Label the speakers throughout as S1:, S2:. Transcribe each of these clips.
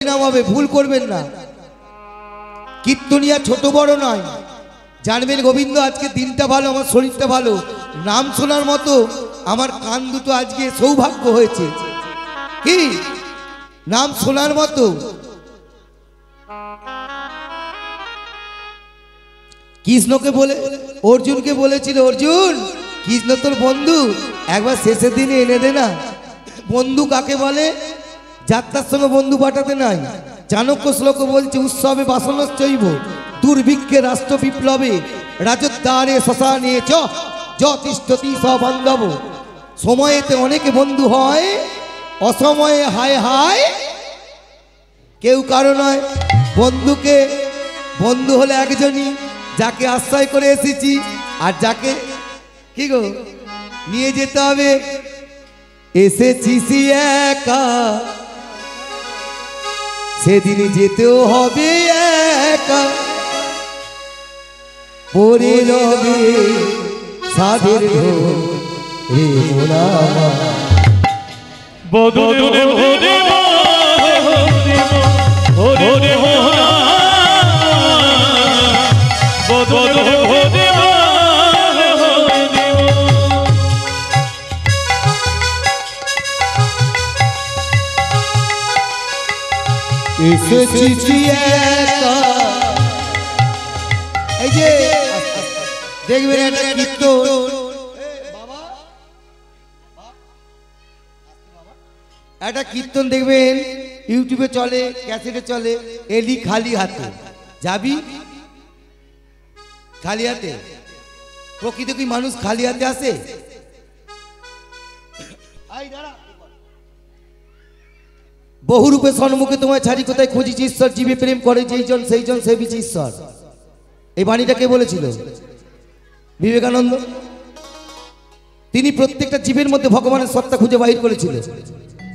S1: পরিণাম হবে, ভুল করবেন না। কীর্তনিয়া ছোট বড় নয়, জানবেন গোবিন্দ আজকে দিনটা ভালো, আমার শরীরটা ভালো, নাম শোনার মতো আমার কান দুটো আজকে সৌভাগ্য হয়েছে, কি নাম শোনার মতো। কৃষ্ণকে বলে অর্জুনকে বলেছিল, অর্জুন কৃষ্ণ তোর বন্ধু, একবার শেষের দিনে এনে দে না। বন্ধু কাকে বলে? যাত্রার সঙ্গে বন্ধু পাঠাতে নাই। চাণক্য শ্লোক বলছে, উৎসবে বাসনশ্চৈব দুর্ভিক্ষে রাষ্ট্র বিপ্লবে রাজদ্বারে শ্মশানে চ যতিষ্ঠতি সবান্ধব। সময়েতে অনেকে বন্ধু হয়, অসময়ে হায় হায় কেউ কারো নয়। বন্ধুকে বন্ধু হলে একজনই, যাকে আশ্রয় করে এসেছি, আর যাকে কি গো নিয়ে যেতে হবে। এসেছি একা, সেদিন যেতেও হবে একা, পরে রবে সাদের রে মোরা
S2: বদলে ভরে ভরে বদলে ভরে
S1: এসেছি একা। এই যে দেখবেন একটা কীর্তন, একটা কীর্তন দেখবেন ইউটিউবে চলে, ক্যাসেটে চলে, এলি খালি হাতে যাবি, খালি হাতে। প্রকৃত কি মানুষ খালি হাতে আসে? বহুরূপে সন্মুখে তোমায় ছাড়ি কোথায় খুঁজিছি ঈশ্বর, জীবে প্রেম করে যেই জন সেই জন সেবিছে ঈশ্বর। এই বাণীটা কে বলেছিল? বিবেকানন্দ। তিনি প্রত্যেকটা জীবের মধ্যে ভগবানের সত্তা খুঁজে বাহির করেছিল।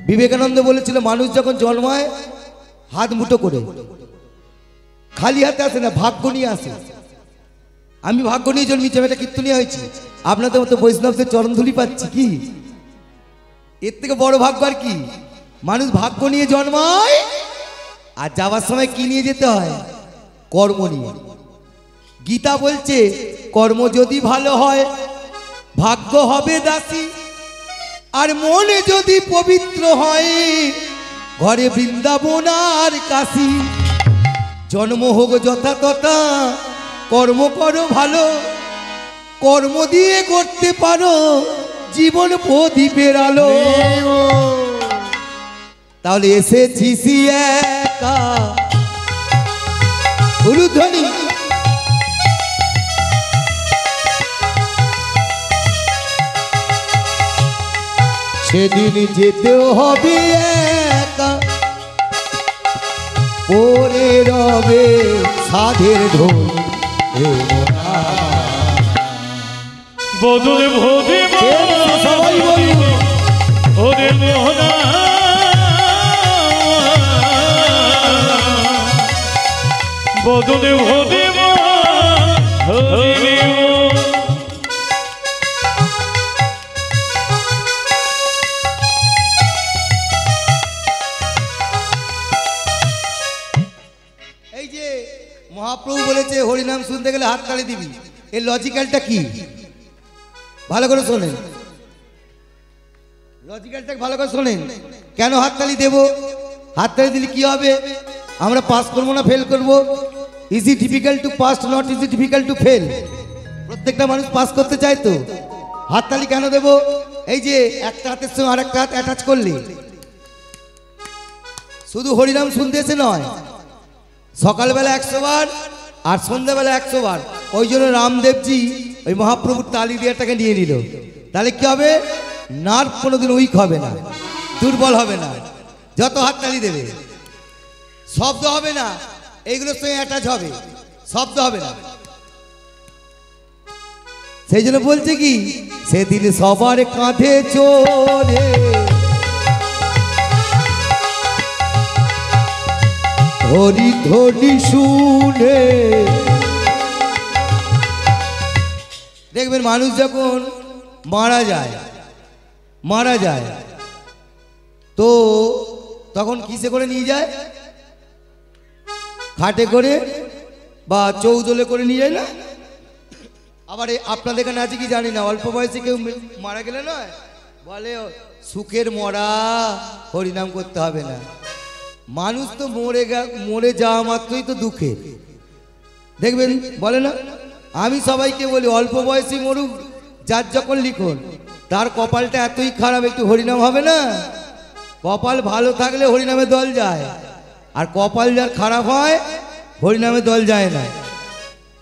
S1: বিবেকানন্দ বলেছিল, মানুষ যখন জন্মায় হাত মুঠো করে, খালি হাতে আসে না, ভাগ্য নিয়ে আসে। আমি ভাগ্য নিয়ে জন্মিয়েছি, আমি একটা কীর্তনিয়া হয়েছি, আপনাদের মতো বৈষ্ণবদের চরণধুলি পাচ্ছি, কি এর থেকে বড় ভাগ্য আর কি? মানুষ ভাগ্য নিয়ে জন্মায়, আর যাওয়ার সময় কি নিয়ে যেতে হয়? কর্ম নিয়ে। গীতা বলছে, কর্ম যদি ভালো হয় ভাগ্য হবে দাসী, আর মনে যদি পবিত্র হয় ঘরে বৃন্দাবন আর কাশী। জন্ম হোক যথা তথা, কর্ম করো ভালো, কর্ম দিয়ে করতে পারো জীবন প্রদীপের আলো। তাহলে এসেছি একা, উলুধ্বনি। সেদিন যেতেও হবে একা, পরে রবে সাধের ঢোল
S2: বদলে ভরে
S1: সবাই বলুন
S2: ওরে মোহনা বদলে ভরে
S1: মহাপ্রভু বলেছে হরিনাম শুনতে গেলে হাত তালি দিবি। এর লজিক্যালটা কি? ভালো করে শোনেন, লজিক্যালটা ভালো করে শোনেন। কেন হাততালি দেব? হাততালি দিলে কি হবে? আমরা পাস করবো না ফেল করবো? Is it difficult to pass, not is it difficult to fail? প্রত্যেকটা মানুষ পাস করতে চায় তো। হাততালি কেন দেব? এই যে একটা হাতের সঙ্গে আরেকটা হাত অ্যাটাচ করলে, শুধু হরিনাম শুনতে এসে নয়, সকালবেলা 100 বার আর সন্ধ্যাবেলা 100 বার। ওই জন্য রামদেবজি ওই মহাপ্রভুর তালি দিয়াটাকে নিয়ে নিল। তাহলে কি হবে? নার্ভ কোনোদিন উইক হবে না, দুর্বল হবে না। যত হাততালি দেবে, শব্দ হবে না, এইগুলোর সঙ্গে অ্যাটাচ হবে, শব্দ হবে না। সেই জন্য বলছে কি, সেদিন সবার কাঁধে চড়ে হরি ধ্বনি শুনে। দেখবেন মানুষ যখন মারা যায় তো তখন কিসে করে নিয়ে যায়? খাটে করে বা চৌদলে করে নিয়ে যায় না। আবার আপনাদের এখানে আছে কি জানি না, অল্প বয়সে কেউ মারা গেলে নয় বলে সুখের মরা, হরিনাম করতে হবে না। মানুষ তো মরে যাওয়া মাত্রই তো দুঃখে, দেখবেন বলে না। আমি সবাইকে বলি অল্প বয়সী মরুক যার যখন লিখুন, তার কপালটা এতই খারাপ, একটু হরিনাম হবে না। কপাল ভালো থাকলে হরিনামে দল যায়, আর কপাল যার খারাপ হয় হরিনামে দল যায় না।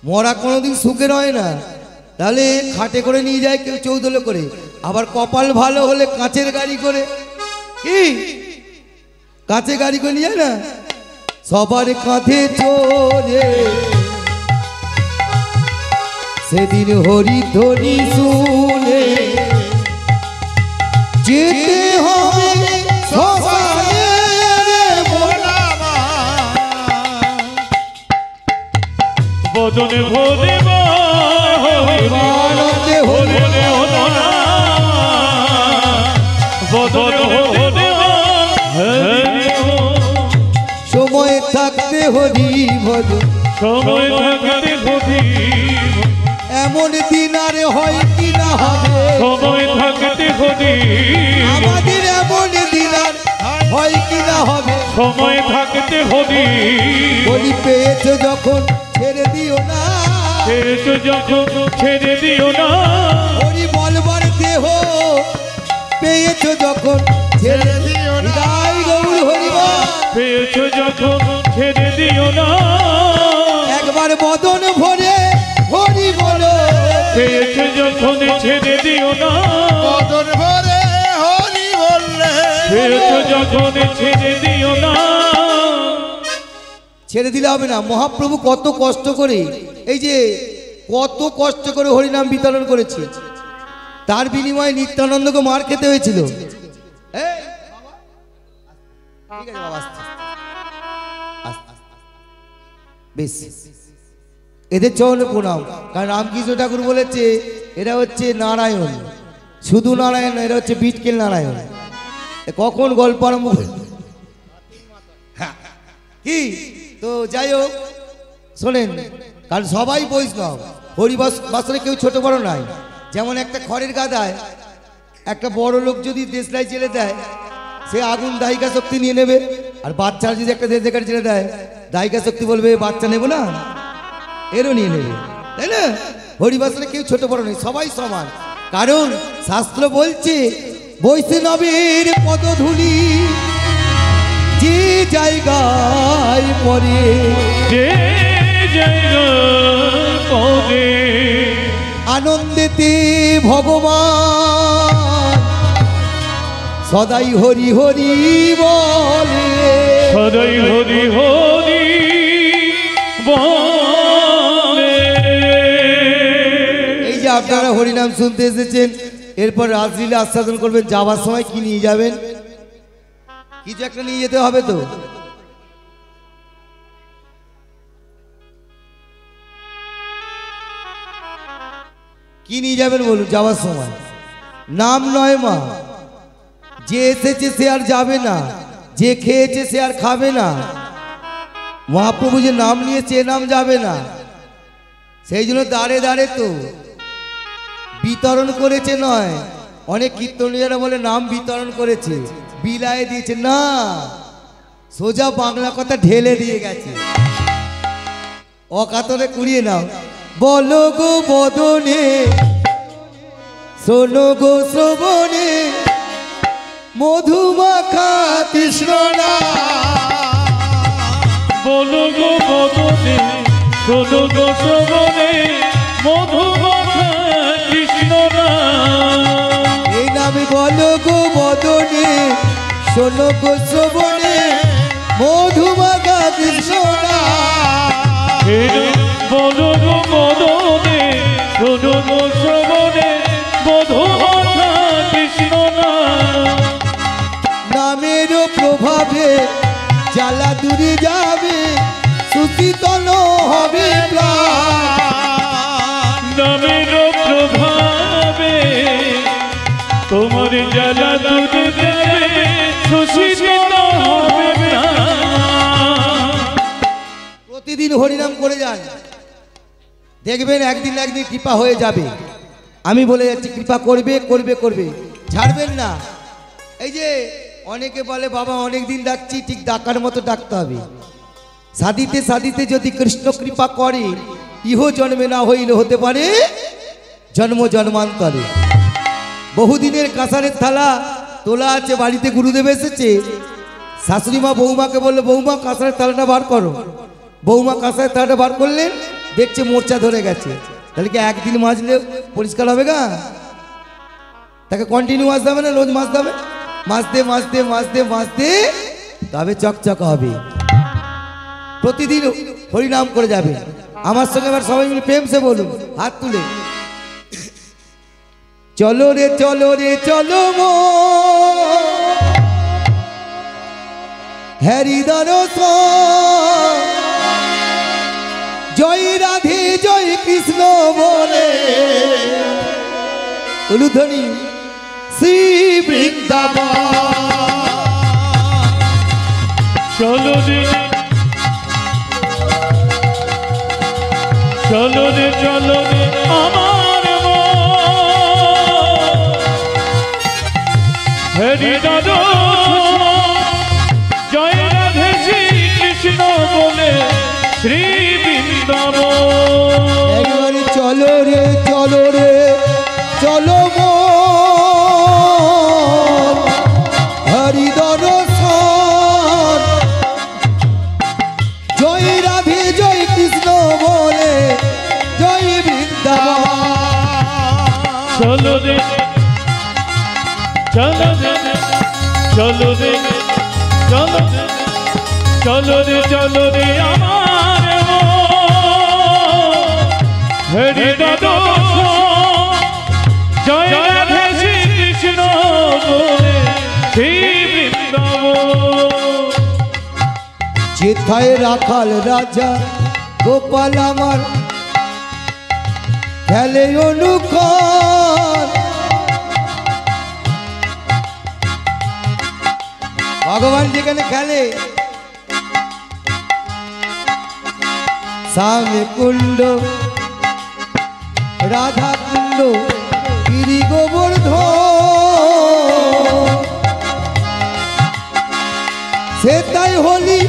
S1: মরা কোনোদিন সুখের হয় না। তাহলে খাটে করে নিয়ে যায় কেউ চৌদলে করে, আবার কপাল ভালো হলে কাঁচের গাড়ি করে, কি কাঁচে গাড়ি করে নিয়ে যায় না। সবার কাঁধে চড়ে সেদিন হরি ধ্বনি শুনে যেতে হবে শ্মশানে
S2: বদনে ভরে
S1: আনন্দে হরি
S2: বদনে ভরে
S1: সময় থাকতে হরি ভজন,
S2: সময় থাকতে হরি
S1: এমন দিন আর হয় কি না হবে,
S2: সময় থাকতে হরি
S1: আমাদের এমন দিন আর হয় কি না হবে।
S2: সময় থাকতে হরি
S1: বলি পেয়েছো যখন ছেড়ে দিও না,
S2: পেয়েছো যখন ছেড়ে দিও না,
S1: হরি বলবার দেহ পেয়েছো যখন ছেড়ে দিও না। হৃদয় গৌর হরি বল।
S2: পেয়েছো যখন ছেড়ে দিও না,
S1: একবার বদন ভরে হরি বলো,
S2: পেয়েছো যখন ছেড়ে দিও না,
S3: বদন ভরে হরি বললে
S2: পেয়েছো যখন ছেড়ে দিও না।
S1: ছেড়ে দিলে হবে না। মহাপ্রভু কত কষ্ট করে, এই যে কত কষ্ট করে হরিনাম বিতরণ করেছে, তার বিনিময়ে নিত্যানন্দকে মার খেতে হয়েছিল। এই, ঠিক আছে বাবা, আস্তে আস্তে, বেশ এদের চরণে প্রণাম। কারণ রামকৃষ্ণ ঠাকুর বলেছে এরা হচ্ছে নারায়ণ, শুধু নারায়ণ, এরা হচ্ছে বিটকেল নারায়ণ। কখন গল্প আরম্ভ কি, তো যাই হোক শোনেন, কারণ সবাই বৈষ্ণব, হরিবাস বাসরে কেউ ছোট বড় নাই। যেমন একটা খড়ের গাদায় একটা বড় লোক যদি দেশলাই জেলে দেয়, সে আগুন দায়িকা শক্তি নিয়ে নেবে, আর বাচ্চারা যদি একটা দেশ দেখার জেলে দেয়, দায়িকা শক্তি বলবে বাচ্চা নেবো না, এরও নিয়ে নেবে, তাই না। হরিবাসরে কেউ ছোট বড় নেই, সবাই সমান। কারণ শাস্ত্র বলছে বৈষ্ণবের পদধূলি যে জায়গায় পড়ে,
S2: যে জায়গায় পড়ে
S1: আনন্দেতে ভগবান সদাই হরি হরি বলে,
S2: সদাই হরি হরি বলে।
S1: এই যে আপনারা হরিনাম শুনতে এসেছেন, এরপর রাজলীলা আস্বাদন করবেন, যাওয়ার সময় কি নিয়ে যাবেন? কিছু একটা নিয়ে যেতে হবে তো। কি নিয়ে যাবেন বলুন যাওয়ার সময়? নাম নয় মা, যে এসেছে সে আর যাবে না, যে খেয়েছে সে আর খাবে না। মহাপ্রভু যে নাম নিয়েছে এ নাম যাবে না, সেই জন্য দাঁড়ে দাঁড়ে তো বিতরণ করেছে নয়। অনেক কীর্তনীয়রা বলে নাম বিতরণ করেছে, বিলায় দিয়েছে না, সোজা বাংলা কথা ঢেলে দিয়ে গেছে। অকাতরে কুড়িয়ে নাও, বলো গো বদনে শোনো গো শ্রবণে মধুমাখা কৃষ্ণ না,
S2: বলো গো বদনে শোনো গো শ্রবণে মধুমাখা কৃষ্ণ নাম।
S1: এই নামে বলো গো বদনে শোনো গো শ্রবণে মধুমাখা কৃষ্ণ না।
S2: বলো গো বদনে শোনো গো শ্রবণে মধুমাখা কৃষ্ণ নাম।
S1: নামের প্রভাবে জ্বালা দূরে যাবে, সুশীতল হবে প্রাণ।
S2: নামের প্রভাবে তোমার জ্বালা দূরে যাবে, সুশীতল হবে প্রাণ।
S1: হরিনাম করে যান, দেখবেন একদিন না একদিন কৃপা হয়ে যাবে। আমি বলে যাচ্ছি কৃপা করবে করবে করবে, ছাড়বেন না। এই যে অনেকে বলে বাবা অনেক দিন ডাকছি, ঠিক ডাকার মতো ডাকতে হবে। সাদিতে সাদিতে যদি কৃষ্ণ কৃপা করে, ইহ জন্মে না হইলে হতে পারে জন্ম জন্মান্তরে। বহুদিনের কাঁসারের থালা তোলা আছে, বাড়িতে গুরুদেব এসেছে, শাশুড়ি মা বৌমাকে বললো বৌমা কাঁসারের থালাটা বার করো। বৌমা কাঁসারের থালাটা বার করলেন, দেখছে মোর্চা ধরে গেছে। তাহলে কি একদিন মাজলে পরিষ্কার হবে গা? তাকে কন্টিনিউ মাজতে হবে না, রোজ মাজতে হবে? মাজতে মাজতে মাজতে মাজতে তবে চকচক হবে। প্রতিদিন হরিনাম করে যাবে। আমার সঙ্গে এবার সবাই মিলে প্রেম সে বলুন, হাত তুলে চলো রে চলো রে চলো মো হরি দর্শন, জয় রাধে জয় কৃষ্ণ বলে উলুধ্বনি শ্রী বৃন্দাবন।
S2: চলো রে চলো রে চলো রে আমার হরি দাদা, জয় রাধে শ্রী কৃষ্ণ বলে শ্রী বৃন্দাবন।
S1: একবারে চলো রে চলো রে চলো মো হরি দর্শন, জয় রাধে জয় কৃষ্ণ বলে জয় বৃন্দাবন।
S2: চলো রে চলো রে চলো রে চলো রে চলো রে চলো রে আমার হরি দাদা, জয় রাধে শ্রী কৃষ্ণ বলে শ্রী বৃন্দাবন।
S1: যেথায় রাখাল রাজা গোপাল আমার খেলে অনুক্ষণ, ভগবান যেখানে খেলে সামনে কুণ্ড রাধা কুণ্ড গিরি গোবর্ধন, সে তাই হোলি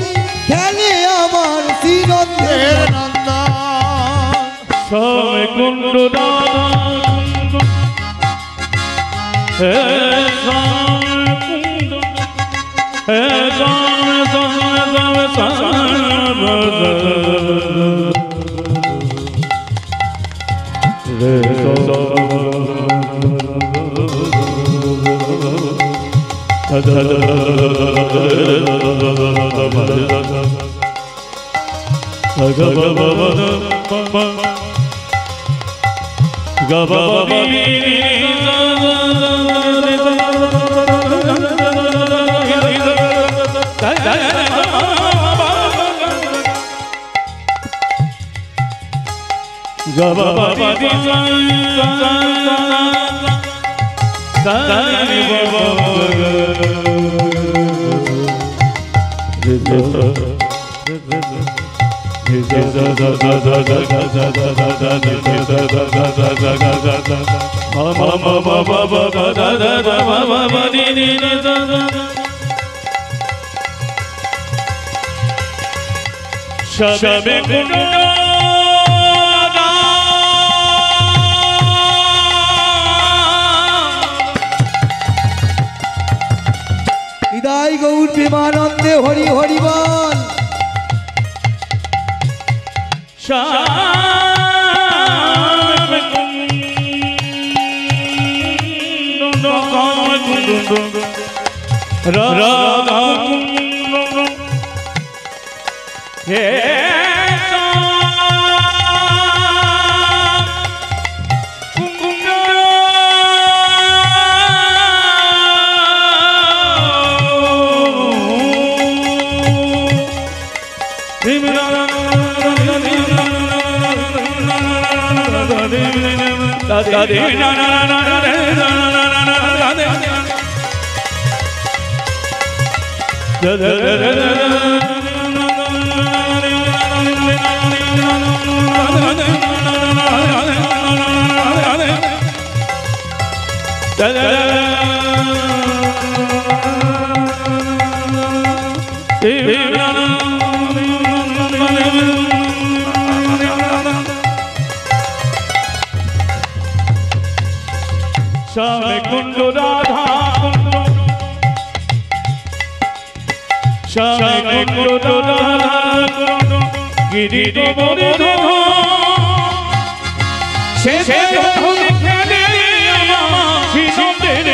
S1: খেলে আমার শ্রীনন্দের
S3: নন্দন।
S2: সামনে কুণ্ড রাধা কুণ্ড, হে সামনে কুণ্ড, হে সামনে সামনে সামনে রে
S1: হৃদয় গৌর প্রেমানন্দে হরি হরি বল।
S2: শ্যামে কুণ্ড রাধা কুণ্ড শ্যামে কুণ্ড রাধা কুণ্ড গিরি গোবর্ধন শেষে খেলে শিশুদের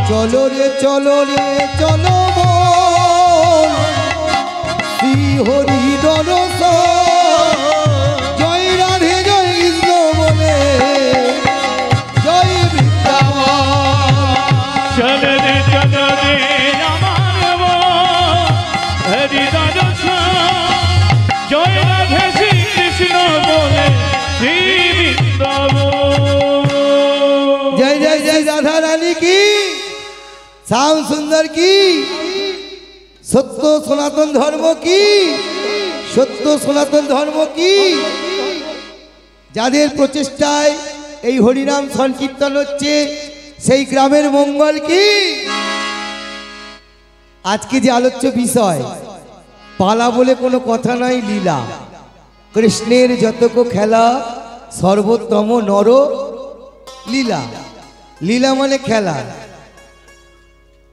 S1: চলো রে চলো রে চলো মন, শ্রী হরি দরস জয় রাধে জয় কৃষ্ণ বলে জয় বৃন্দাবন।
S2: চলে রে আমার হরি দরস জয় রাধে শ্রী কৃষ্ণ বলে শ্রী বৃন্দাবন।
S1: জয় জয় জয় রাধা রানী কি, শ্যাম সুন্দর কি, সত্য সনাতন ধর্ম কি, সত্য সনাতন ধর্ম কি। যাদের প্রচেষ্টায় এই হরিনাম সংকীর্তন হচ্ছে সেই গ্রামের মঙ্গল কি। আজকে যে আলোচ্য বিষয়, পালা বলে কোনো কথা নাই, লীলা। কৃষ্ণের যতক খেলা সর্বোত্তম নর লীলা। লীলা মানে খেলা,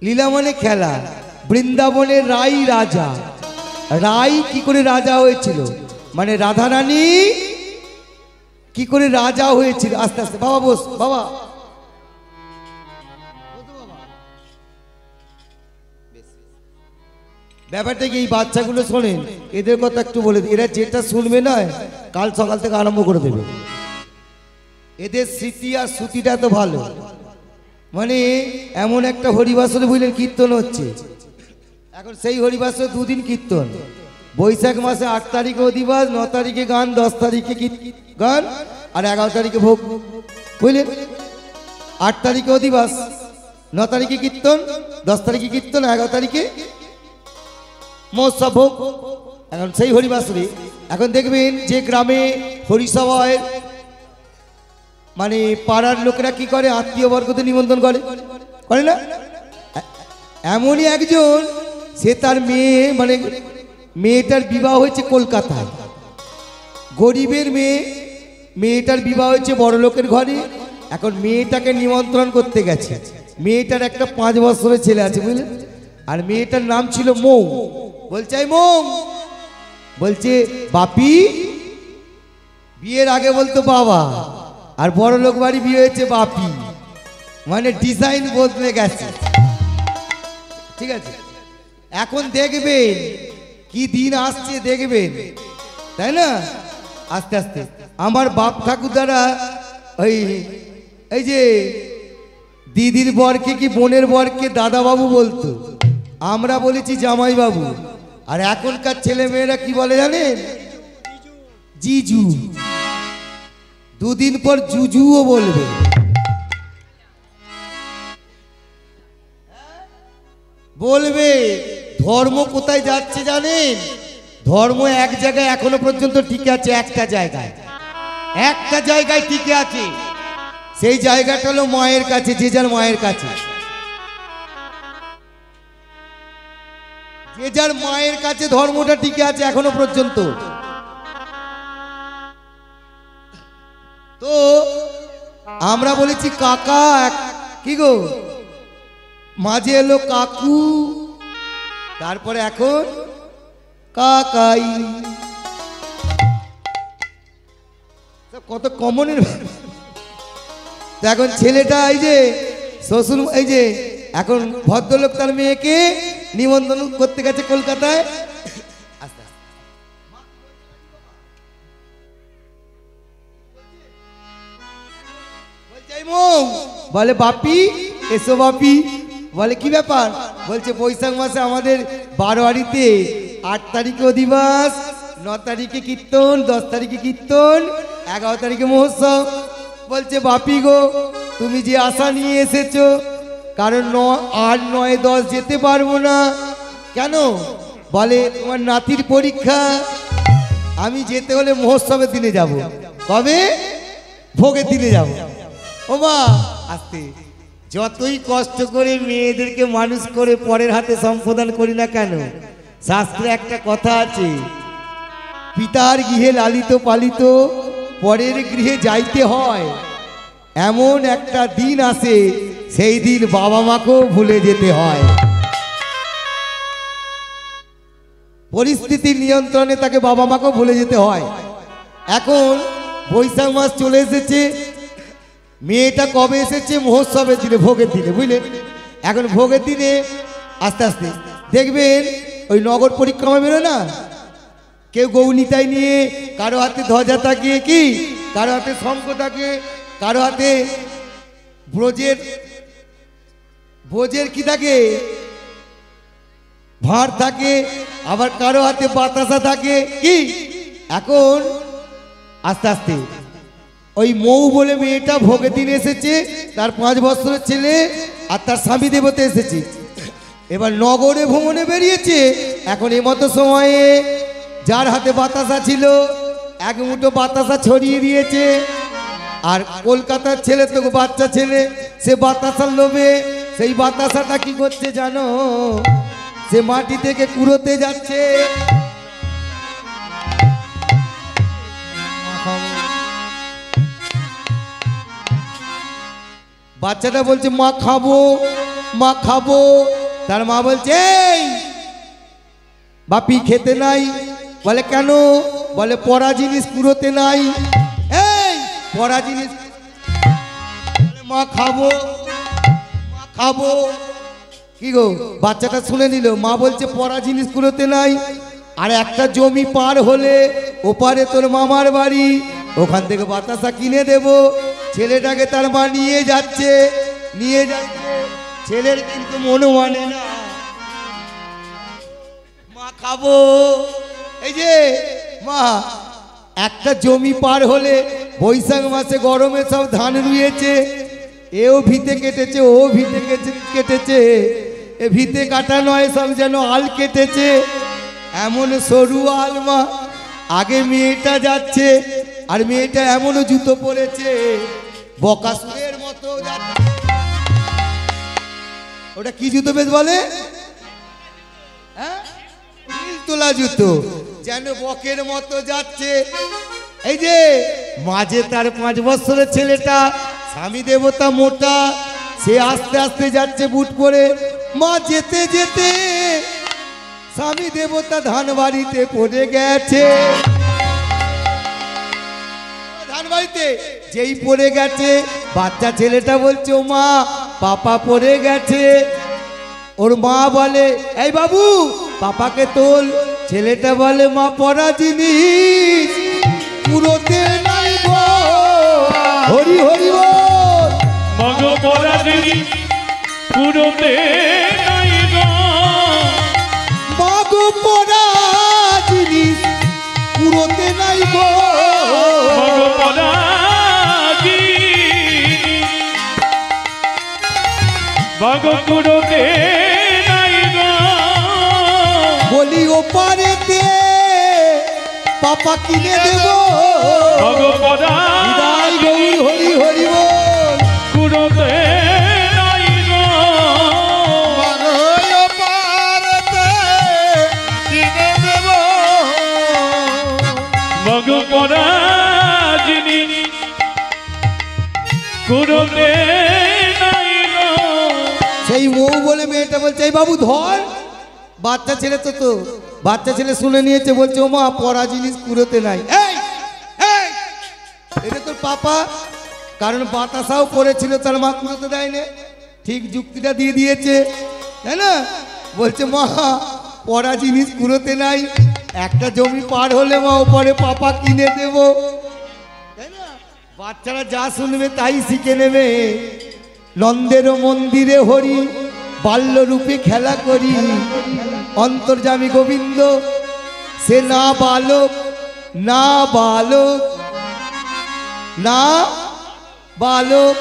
S1: লীলা মানে খেলা। বৃন্দাবনের রাই রাজা, রাই কি করে রাজা হয়েছিল, মানে রাধারানী কি করে রাজা হয়েছিল। আস্তে আস্তে বাবা বস, বাবা ব্যাপারটা কি, এই বাচ্চাগুলো শোনেন, এদের কথা একটু বলে দিই। এরা যেটা শুনবে না কাল সকাল থেকে আরম্ভ করে দেবে। এদের স্মৃতি আর শ্রুতিটা তো ভালো। মানে এমন একটা হরিবাসরে বুঝলেন কীর্তন হচ্ছে এখন, সেই হরিবাসরে দুদিন কীর্তন। বৈশাখ মাসে 8 তারিখে অধিবাস, 9 তারিখে গান, 10 তারিখে গান, আর 11 তারিখে ভোগ। বুঝলেন, 8 তারিখে অধিবাস, 9 তারিখে কীর্তন, 10 তারিখে কীর্তন, 11 তারিখে মহোৎসব ভোগ। এখন সেই হরিবাসরে এখন দেখবেন যে গ্রামে হরিসভায় মানে পাড়ার লোকেরা কি করে, আত্মীয় বর্গতে নিমন্ত্রণ করে, করে না। এমনই একজন, সে তার মেয়ে মানে মেয়েটার বিবাহ হয়েছে কলকাতায়, গরিবের মেয়ে, মেয়েটার বিবাহ হয়েছে বড় লোকের ঘরে। এখন মেয়েটাকে নিমন্ত্রণ করতে গেছে। মেয়েটার একটা 5 বছরের ছেলে আছে বুঝলেন, আর মেয়েটার নাম ছিল মৌ। বলছে এই মৌ, বলছে বাপি। বিয়ের আগে বলতো বাবা, আর বড় লোক বাড়ি বিয়ে হয়েছে বাপি, মানে ডিজাইন বদলে গেছে। ঠিক আছে, এখন দেখবেন কি দিন আসছে দেখবেন, তাই না। আস্তে আস্তে আমার বাপ ঠাকুরদারা ওই এই যে দিদির বরকে কি বোনের বরকে দাদা বাবু বলতো, আমরা বলেছি জামাই বাবু। আর এখনকার ছেলে মেয়েরা কি বলে জানেন, জিজু। দুদিন পর জুজুও বলবে। বলবে ধর্ম কোথায় যাচ্ছে জানেন, ধর্ম এক জায়গায় এখনো পর্যন্ত টিকে আছে, একটা জায়গায়, একটা জায়গায় টিকে আছে। সেই জায়গাটা হলো মায়ের কাছে, যে যার মায়ের কাছে, যে যার মায়ের কাছে ধর্মটা টিকে আছে এখনো পর্যন্ত। তো আমরা বলেছি কাকা, কি গো, মাঝে এলো কাকু, তারপরে এখন কাকাই। কত কমনের। এখন ছেলেটা এই যে শ্বশুর, এই যে এখন ভদ্রলোক তার মেয়েকে নিমন্ত্রণ করতে গেছে কলকাতায়। বলে বাপি এসো বাপি। বলে কি ব্যাপার, বলছে বৈশাখ মাসে আমাদের বারোয়ারিতে 8 তারিখে অধিবাস, 9 তারিখে কীর্তন, 10 তারিখে কীর্তন, 11 তারিখে মহোৎসব। বলছে বাপি গো, তুমি যে আশা নিয়ে এসেছো, কারণ 8, 9, 10 যেতে পারবো না। কেন, বলে তোমার নাতির পরীক্ষা, আমি যেতে হলে মহোৎসবের দিনে যাব। কবে, ভোগের দিনে যাব। ও মা, আসতে যতই কষ্ট করে মেয়েদেরকে মানুষ করে পরের হাতে সম্প্রদান করি না কেন, শাস্ত্রে একটা কথা আছে, পিতার গৃহে লালিত পালিত পরের গৃহে যাইতে হয়। এমন একটা দিন আসে, সেই দিন বাবা মাকেও ভুলে যেতে হয়। পরিস্থিতি নিয়ন্ত্রণে তাকে বাবা মাকেও ভুলে যেতে হয়। এখন বৈশাখ মাস চলে এসেছে, মেয়েটা কবে এসেছে? মহোৎসবের দিনে, ভোগের দিনে, বুঝলেন? এখন ভোগের দিনে আস্তে আস্তে দেখবেন ওই নগর পরিক্রমা বেরো না, কেউ গৌনিতাই নিয়ে, কারো হাতে ধ্বজা থাকে, কি কারো হাতে শঙ্খ থাকে, কারো হাতে ব্রজের কি থাকে, ভাঁড় থাকে, আবার কারো হাতে বাতাসা থাকে, কি। এখন আস্তে আস্তে ওই মৌ বলে মেয়েটা ভোগের দিন এসেছে, তার 5 বছরের ছেলে আর তার স্বামী দেবতা এসেছে। এবার নগরে ভ্রমণে বেরিয়েছে। এখন এই মতো সময়ে যার হাতে বাতাসা ছিল, এক মুঠো বাতাসা ছড়িয়ে দিয়েছে। আর কলকাতার ছেলে তো বাচ্চা ছেলে, সে বাতাসার লোভে সেই বাতাসাটা কি করছে জানো? সে মাটি থেকে কুড়োতে যাচ্ছে। বাচ্চাটা বলছে মা খাবো, মা খাবো। তার মা বলছে এই বাপি খেতে নাই। বলে কেন? বলে পরা জিনিস কুড়োতে নাই। এই পরা জিনিস, মা খাবো, মা খাবো। কি গো, বাচ্চাটা শুনে নিল, মা বলছে পরা জিনিস কুড়োতে নাই। আর একটা জমি পার হলে ওপারে তোর মামার বাড়ি, ওখান থেকে বাতাসা কিনে দেব। ছেলেটাকে তার মা নিয়ে যাচ্ছে। ছেলের কিন্তু মনে মানে না, মা খাবো। এই যে মা, একটা জমি পার হলে বৈশাখ মাসে গরমে সব ধান রুয়েছে, এও ভিতে কেটেছে, ও ভিতে কেটেছে, এ ভিতে কাটা নয়, সব যেন আল কেটেছে। এমন সরু আল মা। আগে মেয়েটা যাচ্ছে, আর মেয়েটা এমনও জুতো পরেছে বকাসুরের মতো যাচ্ছে। ওটা কি জুতো বেশ বলে? হ্যাঁ, তোলা জুতো, যেন বকের মতো যাচ্ছে। এই যে মাঝে তার 5 বছরের ছেলেটা, স্বামী দেবতা মোটা, সে আস্তে আস্তে যাচ্ছে বুট পরে। মা যেতে যেতে স্বামী দেবতা ধান বাড়িতে পড়ে গেছে। ধান বাড়িতে যেই পড়ে গেছে, বাচ্চা ছেলেটা বলছে ও মা, পাপা পড়ে গেছে। ওর মা বলে এই বাবু পাপাকে তোল। ছেলেটা বলে মা পড়া জিনিস পুরোতে নাই গো। হরি হরি বল।
S2: মগ পড়া জিনিস পুরোতে নাই গো।
S1: মগ পড়া জিনিস পুরোতে নাই গো।
S2: মগ পড়া জিনিস মগ পুরোতে নাই গো।
S1: বলি ও পারেতে পাপা কিনে দেব।
S2: মগ পড়া
S1: বিদায় গৌর হরি হরি বল।
S2: পুরোতে নাই গো।
S3: মনয় পারতে কিনে দেব।
S2: মগ পড়া জিনিস পুরোতে নাই গো।
S1: সেই মৌ বলে মেয়েটা বলছে এই বাবু ধর। বাচ্চা ছেলে তো বাচ্চা ছেলে শুনে নিয়েছে, বলছে ও মা পড়া জিনিস কুড়োতে নাই। এই এই, এটা তোর পাপা, কারণ বাতাসাও করেছিল, তার মা কুড়োতে দেয়নি। ঠিক যুক্তিটা দিয়ে দিয়েছে, তাই না? বলছে মা পড়া জিনিস কুড়োতে নাই, একটা জমি পার হলে মা ওপরে পাপা কিনে দেব, তাই না? বাচ্চারা যা শুনবে তাই শিখে নেবে। নন্দের মন্দিরে হরি বাল্যরূপে খেলা করি, অন্তর্যামী গোবিন্দ সে না বালক, না বালক, না বালক,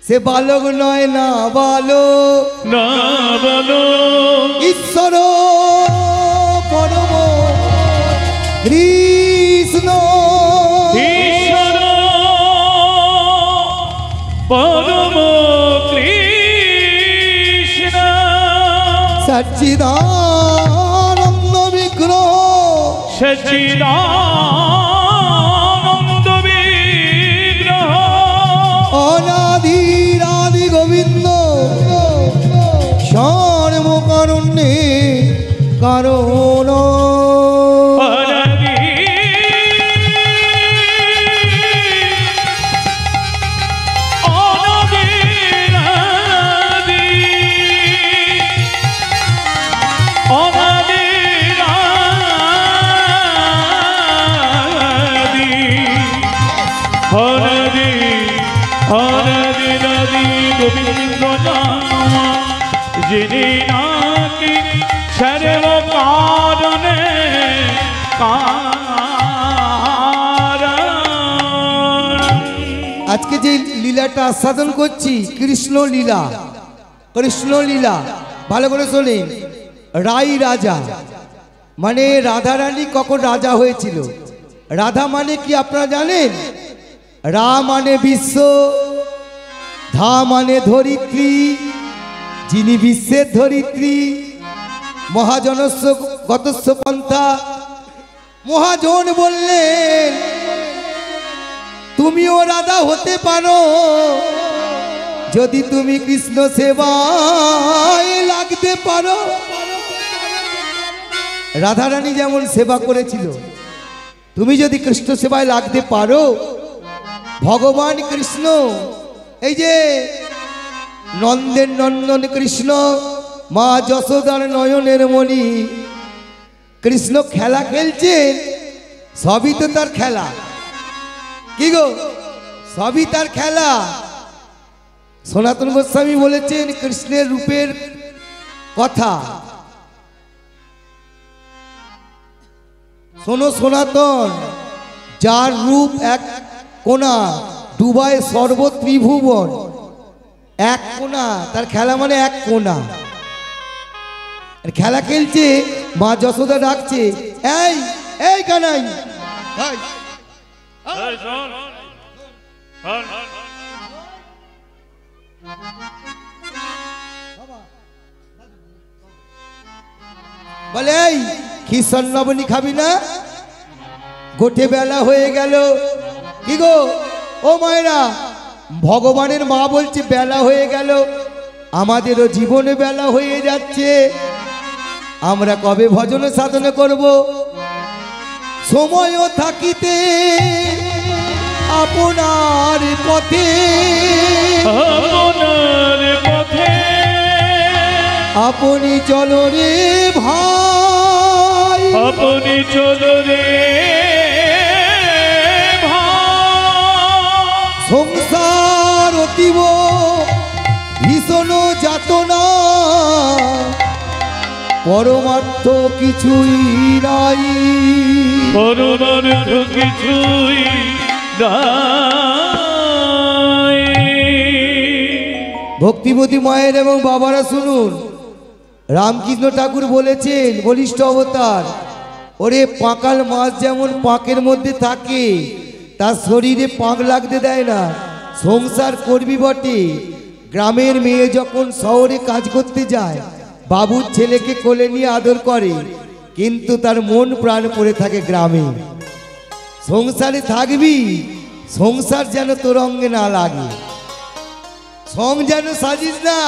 S1: সে বালক নয়, না বালক,
S2: না বলো
S1: ঈশ্বর পরম কৃষ্ণ।
S2: ঈশ্বর পরম
S1: সচ্চিদানন্দ বিগ্রহ
S2: সচ্চিদানন্দ বিগ্রহ
S1: অনাদিরাদি গোবিন্দ সর্বকারণে কারণ
S2: যিনি নাকি সর্ব কারণে
S1: আজকে যে লীলাটা আস্বাদন করছি কৃষ্ণ লীলা, কৃষ্ণ লীলা ভালো করে শোনেন। রাই রাজা মানে রাধা রানী কখন রাজা হয়েছিল। রাধা মানে কি আপনারা জানেন? রা মানে বিশ্ব, ধা মানে ধরিত্রী, যিনি বিশ্বের ধরিত্রী। মহাজনস্য গতস্য পন্থা, মহাজন বললেন তুমিও রাধা হতে পারো যদি তুমি কৃষ্ণ সেবায় লাগতে পারো। রাধারানী যেমন সেবা করেছিল, তুমি যদি কৃষ্ণ সেবায় লাগতে পারো, ভগবান কৃষ্ণ এই যে নন্দের নন্দন কৃষ্ণ, মা যশোদার নয়নের মণি, কৃষ্ণ খেলা খেলছেন, সবই তো তার খেলা। কি গো, সবই তার খেলা। সনাতন গোস্বামী বলেছেন কৃষ্ণের রূপের কথা। শোনো সনাতন, যার রূপ এক কোনা, ডুবায় সর্ব ত্রিভুবন। এক কোনা, তার খেলা মানে এক কোনা। খেলা খেলছে, মা যশোদা ডাকছে, এই এই কানাই, বলে এই খিসন নবনী খাবি না? গোটে বেলা হয়ে গেল। কি গো ও মায়েরা, ভগবানের মা বলছে বেলা হয়ে গেল, আমাদেরও জীবনে বেলা হয়ে যাচ্ছে, আমরা কবে ভজন সাধনা করব? সময়ও থাকিতে আপনার পথে,
S2: আপনার পথে
S1: আপনি চলো রে ভাই,
S2: আপনি চলো রে
S1: সংসার অতীব ভীষণ যাতনা, পরমার্থ কিছুই নাই,
S2: পরমার্থ কিছুই নাই।
S1: ভক্তিবতী মায়ের এবং বাবারা শুনুন, রামকৃষ্ণ ঠাকুর বলেছেন বলিষ্ঠ অবতার, ওরে পাকাল মাছ যেমন পাকের মধ্যে থাকে, তার শরীরে পাক লাগতে দেয় না। সংসার করবি বটে, গ্রামের মেয়ে যখন শহরে কাজ করতে যায়, বাবুর ছেলেকে কোলে নিয়ে আদর করে, কিন্তু তার মন প্রাণ পড়ে থাকে গ্রামে। সংসারে থাকবি, সংসার যেন তোর অঙ্গে না লাগে, সং যেন সাজিস না,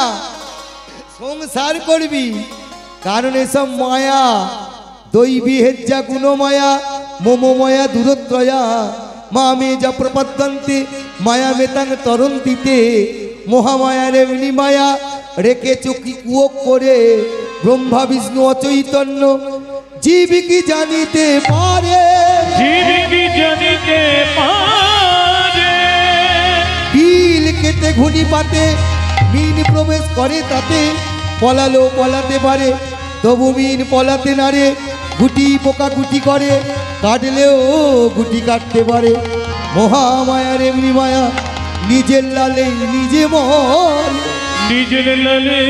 S1: সংসার করবি। কারণ এসব মায়া দৈবী হেজ্জা গুণমায়া, মোমমায়া দূরত্রয়া, মা মে যা প্রপদ্যন্তে মায়া মেতাং তরন্তিতে, মহামায়ার এমনি মায়া রেখে চকি কুয়ো করে, ব্রহ্মা বিষ্ণু অচৈতন্য জীব কি জানিতে পারে,
S2: জীব কি জানিতে পারে।
S1: বিল কেটে ঘুনি পাতে মিন প্রবেশ করে তাতে, পলালো পলাতে পারে তবু মিন পলাতে নারে, গুটি পোকা গুটি করে কাটলেও গুটি কাটতে পারে। মহামায়ার এমনি মায়া নিজের লালে নিজে মর,
S2: নিজের লালে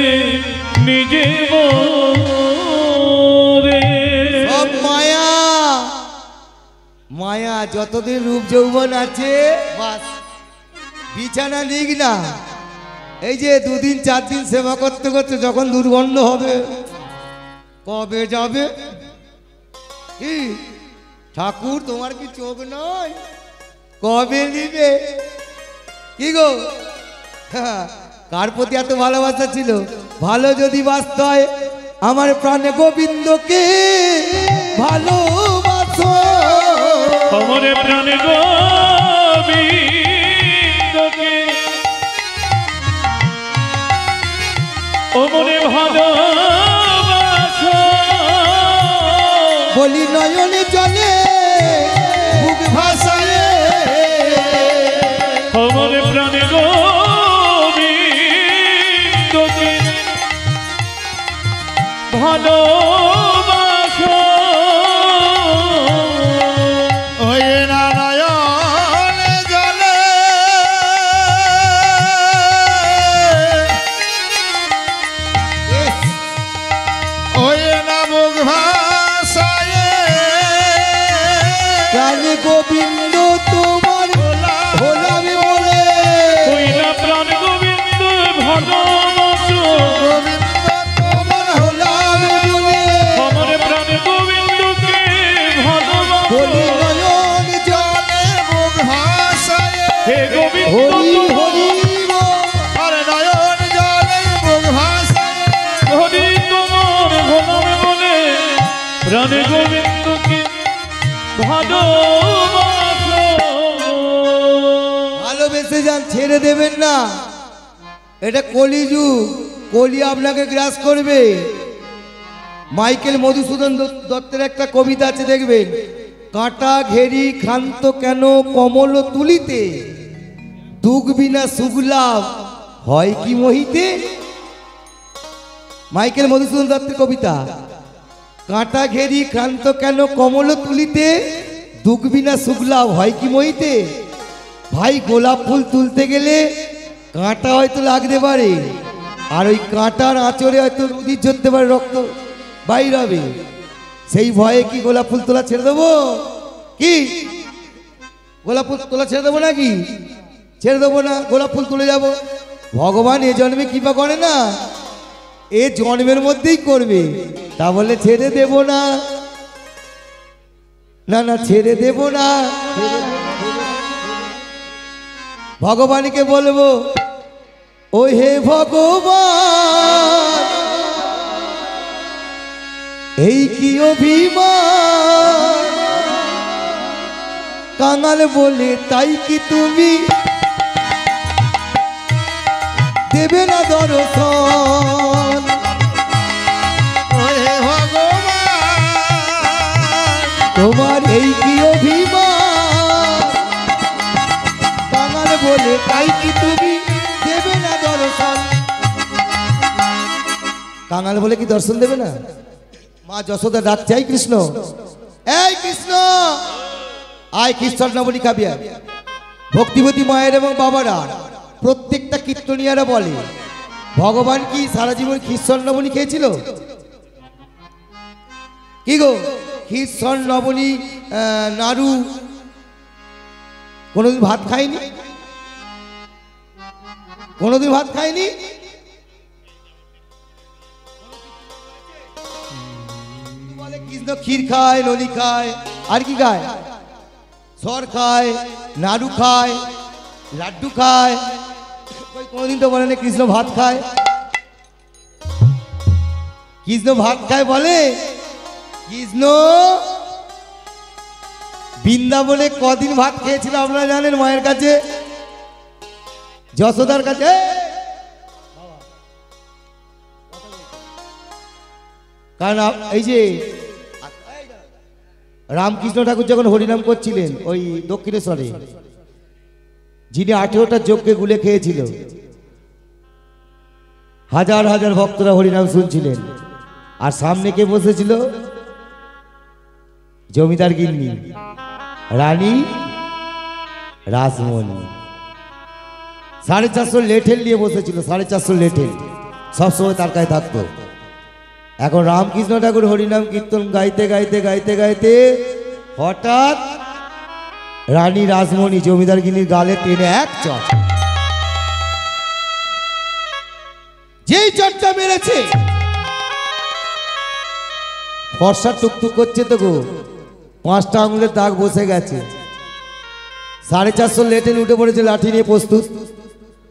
S2: নিজে মরে।
S1: সব মায়া, মায়া যতদিন রূপ যৌবন আছে বাস, বিছানা নিক না। এই যে দুদিন চার দিন সেবা করতে করতে যখন দুর্গন্ধ হবে, কবে যাবে? কি ঠাকুর তোমার কি চোখ নয়? কবে নিবে? কি গো হ্যাঁ, কার প্রতি এত ভালোবাসা ছিল? ভালো যদি বাসতে হয় আমার প্রাণে গোবিন্দকে ভালোবাসো।
S2: আমার প্রাণে গোবিন্দকে ও মনে ভালোবাসো।
S1: বলি নয়নে জলে বুক ভাসায়
S2: আমার প্রাণে গোবিন্দকে ভালোবাসো।
S3: ওই নারায়ণ জলে ওই না মুখ ভাসায়
S1: প্রাণে গোবিন্দ তোমার হলামে বলে।
S2: ওই না প্রাণ গোবিন্দ ভালোবাসো।
S3: গোবিন্দ তোমার
S1: হলামে বলে
S2: আমার প্রাণ গোবিন্দকে ভালোবাসো।
S1: বলি নয়ন জলে
S3: মুখ ভাসায়
S2: হে গোবিন্দ
S1: হরি হরি বল।
S3: আরে নয়ন জলে মুখ ভাসায়
S2: হরি তোমার ভোলার বলে প্রাণে গোবিন্দকে ভালোবাসো।
S1: ভালোবেসে যান, ছেড়ে দেবেন না। এটা কলিযুগ, কলি আপনাকে গ্রাস করবে। মাইকেল মধুসূদন দত্তের একটা কবিতা আছে, দেখবেন। কাঁটা ঘেরি ক্ষান্ত কেন কমল তুলিতে, দুঃখ বিনা সুগলাভ হয় কি মহিতে। মাইকেল মধুসূদন দত্তের কবিতা। কাঁটা ঘেরি ক্ষান্ত কেন কমল তুলিতে, দুঃখ বিনা সুগলাভ হয় কি মহিতে। ভাই গোলাপ ফুল তুলতে গেলে কাঁটা হয়তো লাগতে পারে, আর ওই কাঁটার আঁচড়ে হয়তো নদীর ঝরতে পারে, রক্ত বাইর হবে। সেই ভয়ে কি গোলাপ ফুল তোলা ছেড়ে দেবো? কি গোলাপ ফুল তোলা ছেড়ে দেবো নাকি? ছেড়ে দেবো না, গোলাপ ফুল তুলে যাব। ভগবান এ জন্মে কৃপা করে না, এ জন্মের মধ্যেই করবে। তা বলে ছেড়ে দেব না, না না ছেড়ে দেব না। ভগবানকে বলবো, ও হে ভগবান, এই কি অভিমান, কাঙাল বলে তাই কি তুমি দেবে না দর্শন।
S3: ওহে ভগবান
S1: তোমার এই কি অভিমান, কাঙাল বলে তাই কি তুমি দেবে না দর্শন। কাঙাল বলে কি দর্শন দেবে না? মা যশোদা ডাকছে, এই কৃষ্ণ, এই কৃষ্ণ আয়, কৃষ্ণ নবনী খাবিয়া। ভক্তিবতী মায়ের এবং বাবারা, প্রত্যেকটা কীর্তনিয়ারা বলে, ভগবান কি সারা জীবন খ্রিস্টান নবনী খেয়েছিল? কি গো, খ্রিস্টান নবনী নাড়ু কোনোদিন ভাত খায়নি? কোনোদিন ভাত খায়নি? বলে কৃষ্ণ ক্ষীর খায়, নলি খায়, আর কি খায়? সর খায়, নাড়ু খায়, লাড্ডু খায়। কোনোদিন তো বলে না কৃষ্ণ ভাত খায়। কৃষ্ণ ভাত খায় বলে? কৃষ্ণ বৃন্দাবনে কদিন ভাত খেয়েছিল আপনারা জানেন? মায়ের কাছে, যশোদার কাছে। কারণ এই যে রামকৃষ্ণ ঠাকুর যখন হরিনাম করছিলেন ওই দক্ষিণেশ্বরে, যিনি 18টা যজ্ঞে গুলে খেয়েছিল, হাজার হাজার ভক্তরা হরিনাম শুনছিলেন। আর সামনে কে বসেছিল? জমিদার গিন্নি রানী রাসমণি। 450 লেঠেল নিয়ে বসেছিল, 450 লেঠেল সবসময় তার কাছে থাকতো। এখন রামকৃষ্ণ ঠাকুর হরিনাম কীর্তন গাইতে গাইতে গাইতে গাইতে হঠাৎ রানী রাসমণি জমিদার গিন্নির গালে টেনে এক চট, যেই চটটা মেরেছে ফর্সা টুকটুক করছে তো গো, 5টা আঙুলের দাগ বসে গেছে। 450 লেটেল উঠে পড়েছে, লাঠি নিয়ে প্রস্তুত।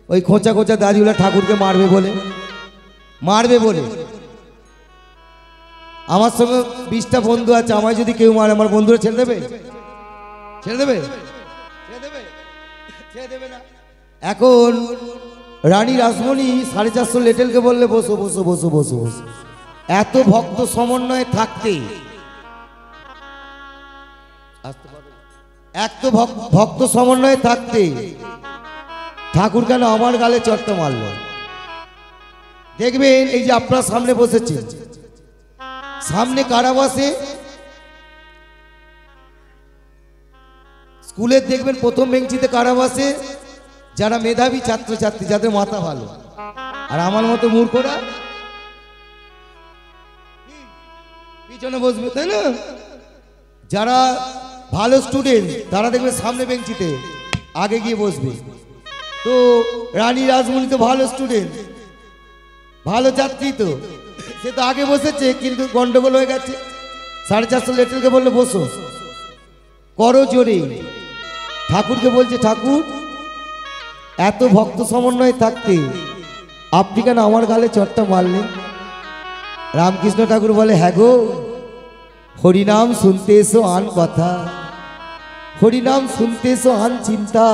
S1: ওই খোঁচা খোঁচা দাড়িওয়ালা ঠাকুরকে মারবে বলে। আমার সঙ্গে 20টা বন্ধু আছে, আমায় যদি কেউ মারে আমার বন্ধুরা ছেড়ে দেবে? না। এখন রানী রাসমণি 450 লেটেলকে বললে বসো বসো বসো বসো বসো। এত ভক্ত সমন্বয়ে থাকতে, ভক্ত সমন্বয়ে থাকতে ঠাকুর কেন আমার গালে চট্ট মারল? দেখবেন এই যে আপনার সামনে বসেছে, সামনে কারা বসে? স্কুলের দেখবেন প্রথম বেঞ্চিতে কারা বসে? যারা মেধাবী ছাত্রছাত্রী, যাদের মাথা ভালো। আর আমার মতো মূর্খরা পিছনে বসবে, তাই না? যারা ভালো স্টুডেন্ট তারা দেখবে সামনে বেঞ্চিতে আগে গিয়ে বসবে। তো রানী রাসমণি তো ভালো স্টুডেন্ট, ভালো ছাত্রী, তো সে তো আগে বসেছে, কিন্তু গন্ডগোল হয়ে গেছে। 450 লেটেলকে বললে বসো, করো জোরে। ঠাকুরকে বলছে, ঠাকুর এত ভক্ত সমন্বয় থাকতে আপনি কেন আমার গালে চটটা মারলেন? রামকৃষ্ণ ঠাকুর বলে, হ্যাঁ গো, হরিনাম শুনতে এসো আন কথা, হরিনাম শুনতে এসো আন চিন্তা,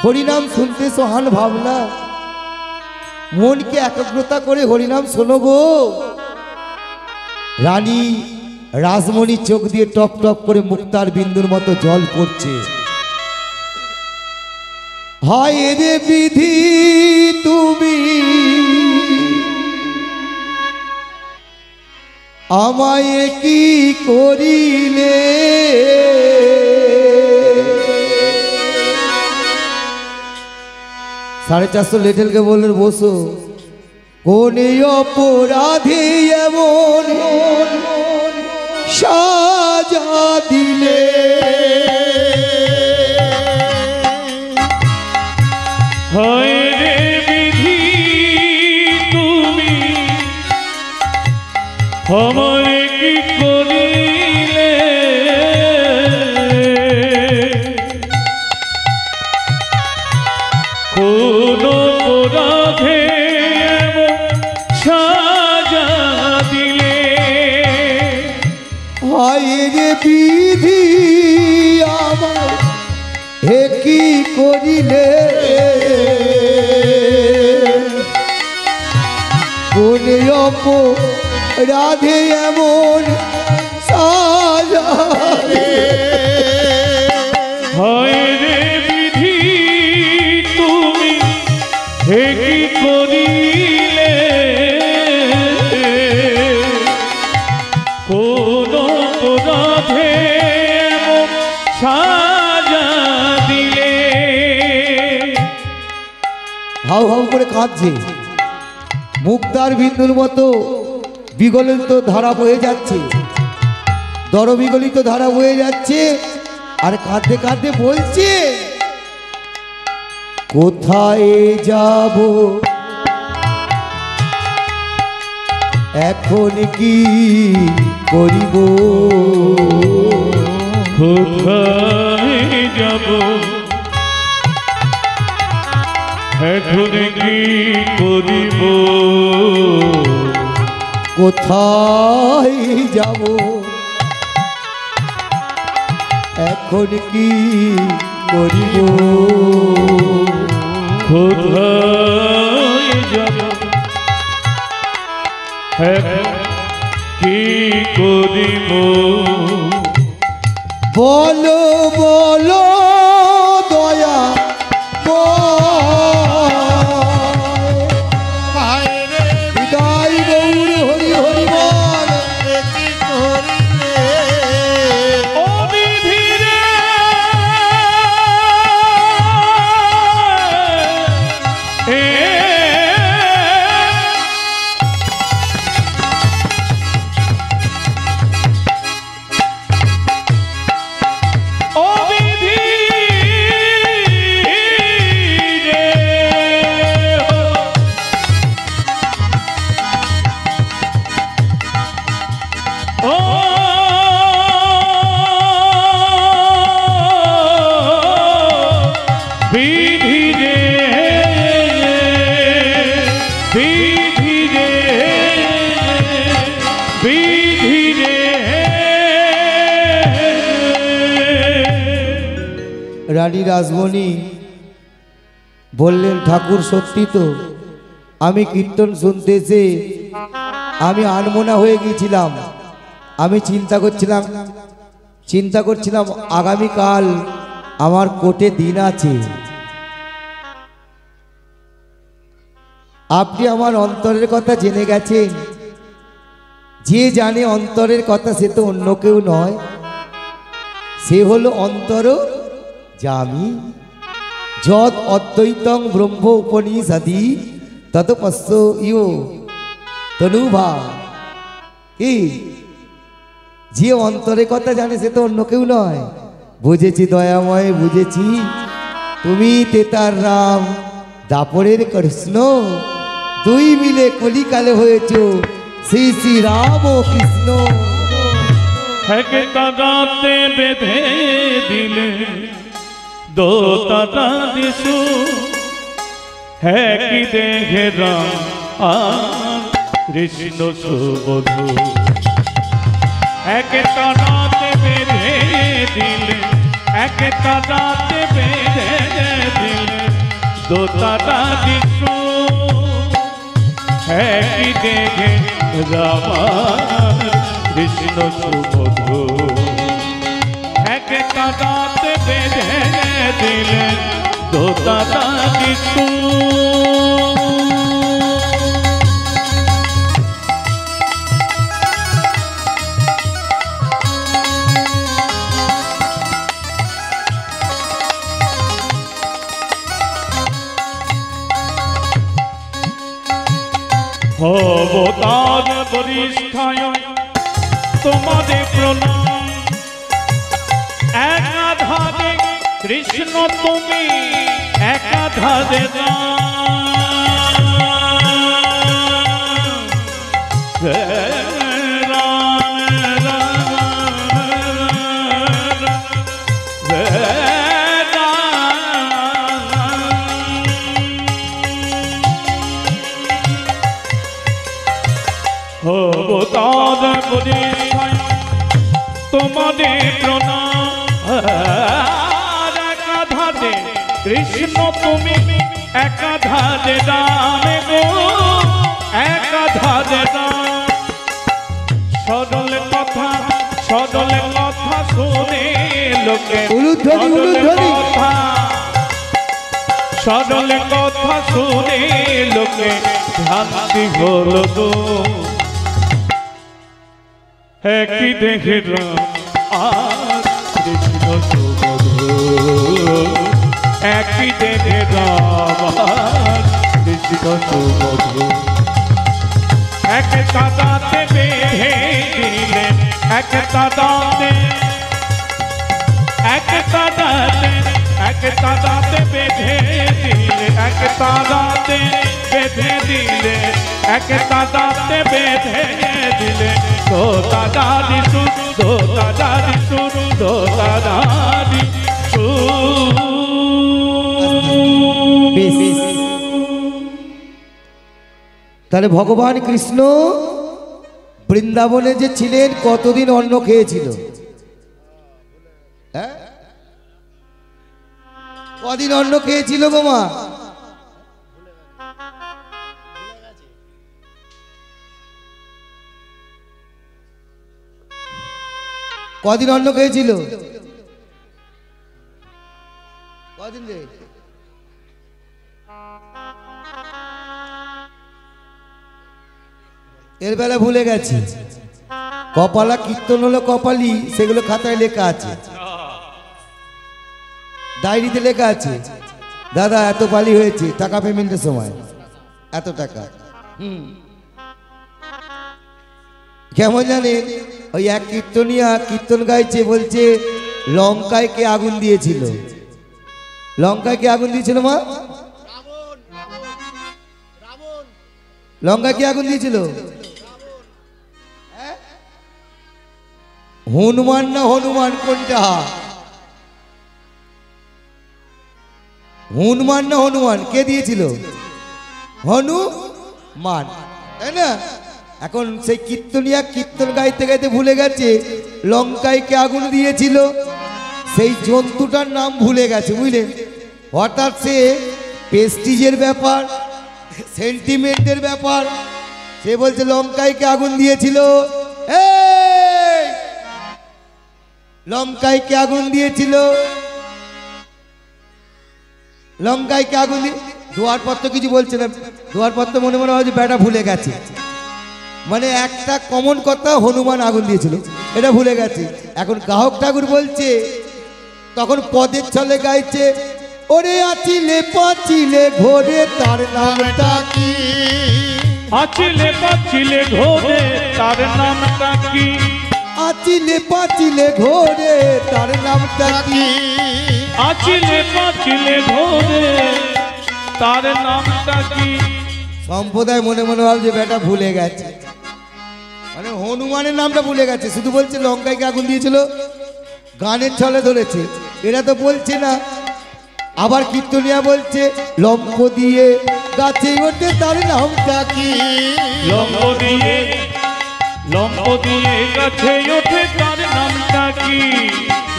S1: হরিনাম শুনতে এসো আন ভাবনা। মনকে একাগ্রতা করে হরিনাম শোনো গো। রানী রাসমণি চোখ দিয়ে টপ টপ করে মুক্তার বিন্দুর মতো জল পড়ছে। হায় রে বিধি তুমি আমায় কি করিলে, সাড়ে 450 লেটেলকে বললেন বসো। কোন অপরাধে এমন সাজা দিলে,
S2: হায় রে বিধি তুমি আমায় কি করিলে, কোন অপরাধে এমন সাজা দিলে।
S1: হায় রে বিধি আমার হে কি করিলে, কোন অপরাধে এমন সাজা দিলে।
S2: হায় রে বিধি তুমি হে কি করিলে, কোন অপরাধে এমন সাজা দিলে।
S1: হাউ হাউ করে কাঁদছে, মুক্তার বিন্দুর মতো বিগলিত ধারা বয়ে যাচ্ছে, দরবিগলিত ধারা বয়ে যাচ্ছে। আর কাঁদতে কাঁদতে বলছে, কোথায় যাব এখন কি করিব,
S2: কোথায় যাব এখন কি করিব,
S1: কোথায় যাব এখন কি করিব,
S2: কোথায় যাব এখন কি করিব।
S1: বলো বলো দয়া হৃদয় গৌর হরি হরি বল।
S2: ও বিধি রে, ও বিধি বিধি রে বিধি রে বিধি রে।
S1: রানী রাসমণি বললেন, ঠাকুর সত্যি তো, আমি কীর্তন শুনতে এসে আমি আনমনা হয়ে গিয়েছিলাম। আমি চিন্তা করছিলাম আগামীকাল আমার কোর্টে দিন আছে। আপনি আমার অন্তরের কথা জেনে গেছেন। যে জানে অন্তরের কথা সে তো অন্য কেউ নয়, সে হলো অন্তর জামি। যদ অদ্বৈতং ব্রহ্ম উপনিষদি তত পশ্য ইয় তনুভা। কি যে অন্তরের কথা জানে সে তো অন্য কেউ নয়। বুঝেছি দয়াময়, বুঝেছি তুমি তেতার রাম দাপরের কৃষ্ণ, দুই মিলে কলিকালে হয়েছ শ্রী শ্রী রাম ও কৃষ্ণ।
S2: একটা রাতে বেঁধে দিলে দোতারা দিশু, হ্যাঁ কি দেখে রাম আর কৃষ্ণ সুবধূ। একটা রাতে বেঁধে দিলে, একটা রাতে বেঁধে দিলে দোতারা দিশু, হ্যাঁ কি দেখে রাম আর কৃষ্ণ সুবধূ। একটা রাতে বেঁধে দিলে দোতারা দিশু। অবতার বরিষ্ঠায় তোমাদের প্রণাম। একাধারে কৃষ্ণ তুমি, একাধারে অবতার বরিষ্ঠায় তোমাদের প্রণাম। একাধারে কৃষ্ণ তুমি, একাধারে রাম গো, একাধারে রাম। সরল কথা শুনে লোকে, কথা সরল কথা শুনে লোকে ভ্রান্তি হলো গো। একই দেখে রাম আর কৃষ্ণ সুবধূ, একই দেখে রাম আর কৃষ্ণ সুবধূ। একটা দাঁতে বেঁধে দিলে, একটা দাঁতে, একটা দাঁতে, একটা দাঁতে বেঁধে দিলে, একটা দাঁতে বেঁধে দিলে, একটা দাঁতে বেঁধে দিলে দোতারা দিশু, দোতারা দিশু, দোতারা দিশু।
S1: তাহলে ভগবান কৃষ্ণ বৃন্দাবনে যে ছিলেন কতদিন অন্ন খেয়েছিল? হ্যাঁ, কদিন অন্ন খেয়েছিল গো মা? কদিন অন্ন খেয়েছিল? কদিন রে? এর বেলা ভুলে গেছি। কপালা কীর্তন হলো কপালি, সেগুলো খাতায় লেখা আছে, ডায়েরিতে লেখা আছে। দাদা এত পালি হয়েছে, টাকা পেমেন্টের সময় এত টাকা। কেমন জানেন, ওই এক কীর্তনিয়া কীর্তন গাইছে, বলছে লঙ্কায় কে আগুন দিয়েছিল? লঙ্কায় কে আগুন দিয়েছিল মা? লঙ্কায় কে আগুন দিয়েছিল? হনুমান না হনুমান কোনটা? হনুমান না হনুমান কে দিয়েছিল? হনুমান, তাই না? এখন সেই কীর্তনিয়া কীর্তন গাইতে গাইতে ভুলে গেছে লঙ্কায় কে আগুন দিয়েছিল, সেই জন্তুটার নাম ভুলে গেছে, বুঝলেন? হঠাৎ সে প্রেস্টিজের ব্যাপার, সেন্টিমেন্টের ব্যাপার, সে বলছে লঙ্কায় কে আগুন দিয়েছিল, এই লঙ্কায় কে আগুন দিয়েছিল, লঙ্কায় কে আগুন দিয়ে দুয়ার পর তো কিছু বলছে না, দুয়ার পর তো মনে মনে হয় যে বেটা ভুলে গেছে, মানে একটা কমন কথা হনুমান আগুন দিয়েছিল এটা ভুলে গেছে। এখন গাহক ঠাকুর বলছে, তখন পদের ছলে গাইছে, ওরে আচিলে পাচিলে ঘোরে তার নামটা কি,
S2: আচিলে পাচিলে ঘোরে তার নামটা কি,
S1: আচিলে পাচিলে ঘোরে তার নামটা কি,
S2: আচিলে পাচিলে ঘোরে তার নামটা কি।
S1: সম্প্রদায় মনে মনে ভাবছে বেটা ভুলে গেছে, মানে হনুমানের নামটা ভুলে গেছে, শুধু বলছে লঙ্কায় কে আগুন দিয়েছিল, গানের ছলে ধরেছে, এরা তো বলছে না। আবার কীর্তনিয়া বলছে লম্ব দিয়ে গাছে ওঠে তার নামটা কি,
S2: লম্ব দিয়ে গাছে ওঠে তার নামটা কি,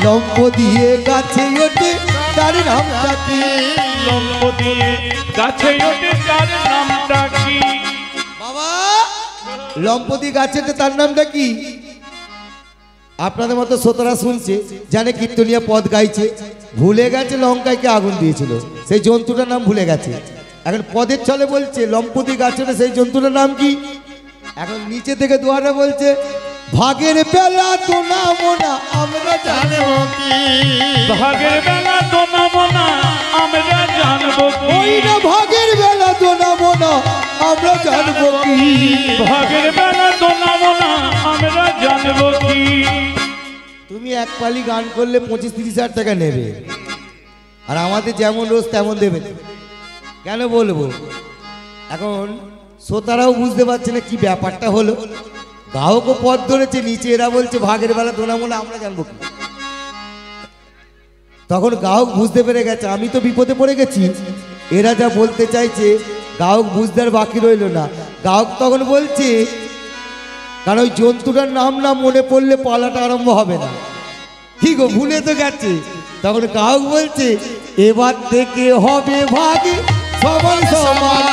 S1: লম্ব দিয়ে গাছে ওঠে তার নামটা কি,
S2: লম্ব দিয়ে গাছে ওঠে তার নামটা কি।
S1: বাবা লম্পতি গাছে ওঠে তার নামটা কি? আপনাদের মতো শ্রোতারা শুনছে, জানে কীর্তনিয়া পদ গাইছে, ভুলে গেছে লঙ্কায় কে আগুন দিয়েছিল, সেই জন্তুটার নাম ভুলে গেছে। এখন পদের ছলে বলছে লম্পতি গাছে ওঠে সেই জন্তুটার নাম কি? এখন নিচে থেকে দুয়ারে বলছে ভাগের বেলা তো নামো না আমরা জানবো কি,
S2: ভাগের বেলা তো নামো না আমরা জানবো কি,
S1: ওই না ভাগের বেলা তো নামো না আমরা জানবো কি,
S2: ভাগের বেলা তো নামো না আমরা জানবো কি।
S1: তুমি এক পালি গান করলে 25-30 হাজার টাকা নেবে, আর আমাদের যেমন রোজ তেমন দেবে, কেন বলবো? এখন শ্রোতারাও বুঝতে পারছে না কি ব্যাপারটা হলো, গাহকও পথ ধরেছে নিচে, এরা বলছে ভাগের বেলা দোনামোনা আমরা জানবো কি। তখন গাহক বুঝতে পেরে গেছে আমি তো বিপদে পড়ে গেছি, এরা যা বলতে চাইছে গাহক বুঝতে আর বাকি রইল না। গাহক তখন বলছে, কারণ ওই জন্তুটার নাম না মনে পড়লে পালাটা আরম্ভ হবে না, ঠিক ও ভুলে তো গেছে। তখন গাহক বলছে এবার থেকে হবে ভাগে সমান সমান,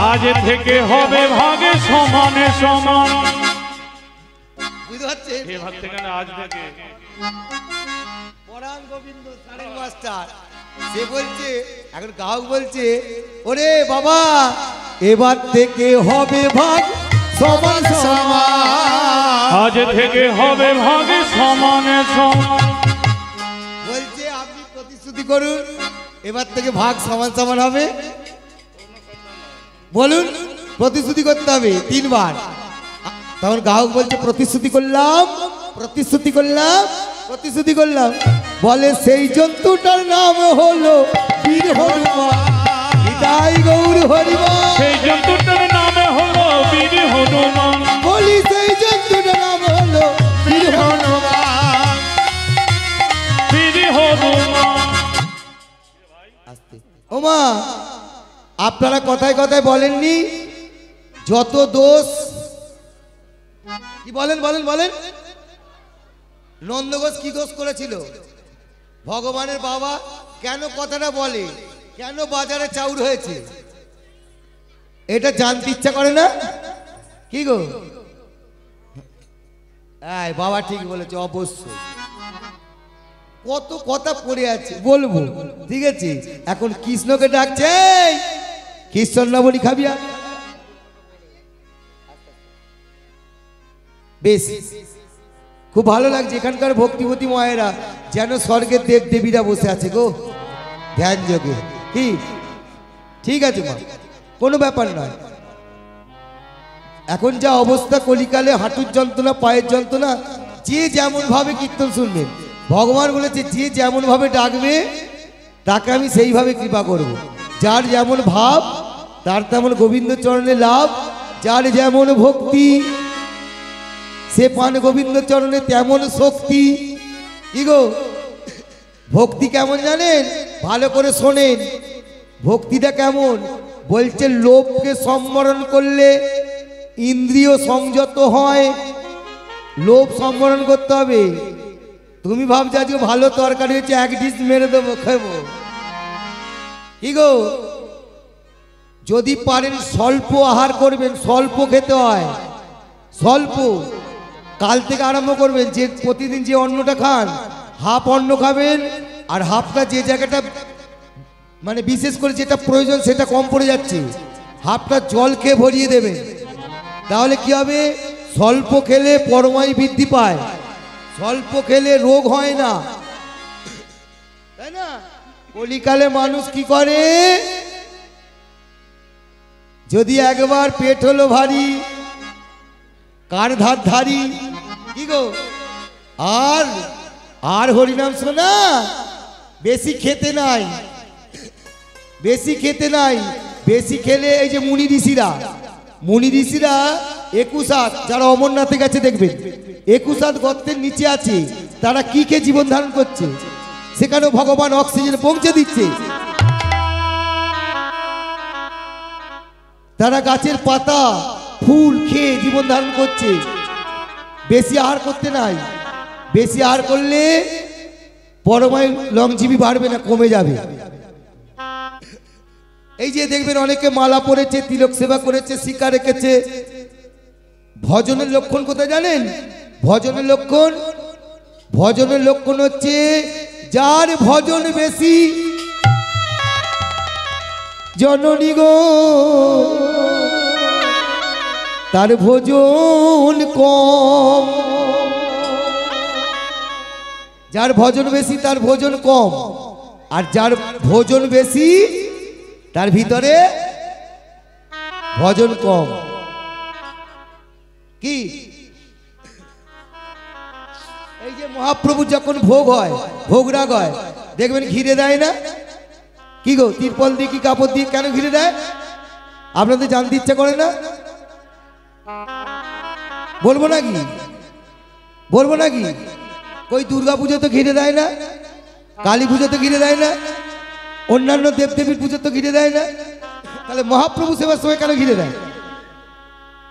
S2: আজ থেকে হবে ভাগে সমানে সমান,
S1: বুঝতে পারছেন?
S2: এবার থেকে না আজ থেকে।
S1: পরাণ গোবিন্দ সারেং মাস্টার সে বলছে, এখন গাহক বলছে ওরে বাবা এবার থেকে হবে ভাগ সমান সমান,
S2: আজ থেকে হবে ভাগে সমানে সমান।
S1: বলছে আপনি প্রতিশ্রুতি করুন এবার থেকে ভাগ সমান সমান হবে, বলুন প্রতিশ্রুতি করতে হবে 3 বার। তখন গাহক বলছে প্রতিশ্রুতি করলাম প্রতিশ্রুতি করলাম প্রতিশ্রুতি করলাম, বলে সেই জন্তুটার নাম হলো বীর হনুমান, হৃদয় গৌর হরিমান,
S2: সেই জন্তুটার নামে হলো বীর হনুমান,
S1: বলি সেই জন্তুটার নাম হলো বীর হনুমান,
S2: বীর হনুমান।
S1: ওমা আপনারা কথায় কথায় বলেননি যত দোষ, কি বলেন বলেন বলেন, নন্দঘোষ কি দোষ করেছিল? ভগবানের বাবা কেন কথাটা বলে, কেন বাজারে চাউর হয়েছে, এটা জানতে ইচ্ছা করে না? কি গো এই বাবা ঠিক বলেছে, অবশ্যই কত কথা পড়ে আছে বলবো, ঠিক আছে? এখন কৃষ্ণকে ডাকছে, এই, কৃষ্ণ নবনী খাবি আর? বেশ খুব ভালো লাগছে, এখানকার ভক্তিবতী মায়েরা যেন স্বর্গের দেব দেবীরা বসে আছে গো ধ্যান যোগে, কি ঠিক আছে মা, কোনো ব্যাপার নয়। এখন যা অবস্থা কলিকালে, হাঁটুর যন্ত্রণা পায়ের যন্ত্রণা, যে যেমন ভাবে কীর্তন শুনবেন, ভগবান বলেছে যে যেমন ভাবে ডাকবে তাকে আমি সেইভাবে কৃপা করব, যার যেমন ভাব তার তেমন গোবিন্দ চরণে লাভ, যার যেমন ভক্তি সে পান গোবিন্দ চরণে তেমন শক্তি। কি গো ভক্তি কেমন জানেন? ভালো করে শোনেন, ভক্তিটা কেমন বলছে, লোভকে সম্বরণ করলে ইন্দ্রিয় সংযত হয়। লোভ সম্বরণ করতে হবে। তুমি ভাবছো আজকে ভালো তরকারি হচ্ছে, এক ডিশ মেরে দেবো, খাবো, কি গো? যদি পারেন স্বল্প আহার করবেন, স্বল্প খেতে হয়, স্বল্প। কাল থেকে আরম্ভ করবেন, যে প্রতিদিন যে অন্নটা খান, হাফ অন্ন খাবেন, আর হাফটা যে জায়গাটা মানে বিশেষ করে যেটা প্রয়োজন সেটা কম পড়ে যাচ্ছে, হাফটা জল খেয়ে ভরিয়ে দেবেন। তাহলে কি হবে? স্বল্প খেলে পরমায়ু বৃদ্ধি পায়, স্বল্প খেলে রোগ হয় না, তাই না? কলিকালে মানুষ কি করে, যদি একবার পেট হলো ভারী, কার ধার ধারি, কি গো, আর আর হরিনাম শোনা, বেশি খেতে নাই, বেশি খেতে নাই। বেশি খেলে এই যে মুনি ঋষিরা 21 হাত যারা অমরনাথে গেছে দেখবেন, 21 হাত গর্তের নিচে আছে, তারা কি খেয়ে জীবন ধারণ করছে? সেখানেও ভগবান অক্সিজেন পৌঁছে দিচ্ছে। তারা গাছের পাতা ফুল খেয়ে জীবন ধারণ করছে। বেশি আহার করতে নাই, বেশি আহার করলে পরমায়ু লংজিভি বাড়বে না, কমে যাবে। এই যে দেখবেন অনেকে মালা পরেছে, তিলক সেবা করেছে, শিকা রেখেছে। ভজনের লক্ষণ কোথায় জানেন? ভজনের লক্ষণ, ভজনের লক্ষণ হচ্ছে যার ভজন বেশি, জননী গো তার ভোজন কম। যার ভজন বেশি তার ভোজন কম, আর যার ভোজন বেশি তার ভিতরে ভজন কম। কি এই যে মহাপ্রভু যখন ভোগ হয়, ভোগ রাগ হয়, দেখবেন ঘিরে দেয় না? কি গো, তিরপল দিয়ে কি কাপড় দিয়ে কেন ঘিরে দেয়? আপনাদের জানতে ইচ্ছা করে না? বলবো নাকি? বলবো নাকি? কই দুর্গা পুজো তো ঘিরে দেয় না, কালী পুজো তো ঘিরে দেয় না, অন্যান্য দেবদেবীর পুজো তো ঘিরে দেয় না, তাহলে মহাপ্রভু সেবার সময় কেন ঘিরে দেয়?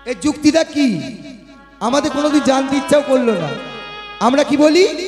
S1: এই যুক্তিটা কি? আমাদের কোনোদিন জানতে ইচ্ছাও করলো না। আমরা কি বলি?